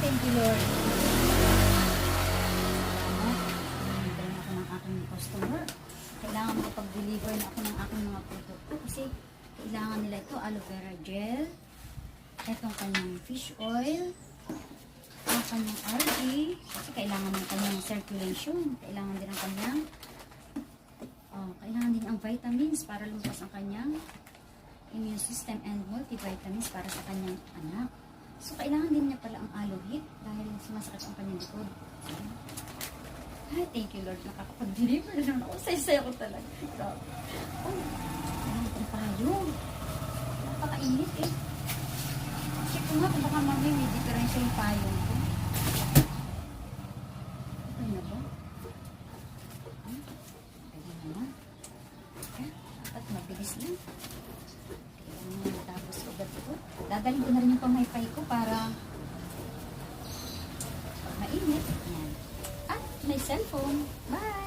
thank you, Lord. Hintayin ako ng aking customer. Kailangan makapag-deliver na ako ng aking mga produkto kasi kailangan nila ito, aloe vera gel, itong kanyang fish oil, ang kanyang RG, kasi kailangan ng kanyang circulation, kailangan din ang kanyang kailangan din ang vitamins para lumabas ang kanyang immune system and multivitamins para sa kanyang anak. So, kailangan din niya pala ang aloe hit dahil sumasakit ang kanyang likod. Ay, thank you, Lord. Nakakapag-deliver na naman ako. Say-say ako talaga. Grabe. Oh, ano itong payong? Napakainit eh. Check ko nga kung baka mamay may diferensya yung payong ko. Okay na ba? Pwede naman. Dapat mabilis lang. Kailangan matapos agad ito. Dadalhin ko na rin yung pang-hi-fi ko para mainit. Yan. At may cellphone. Bye!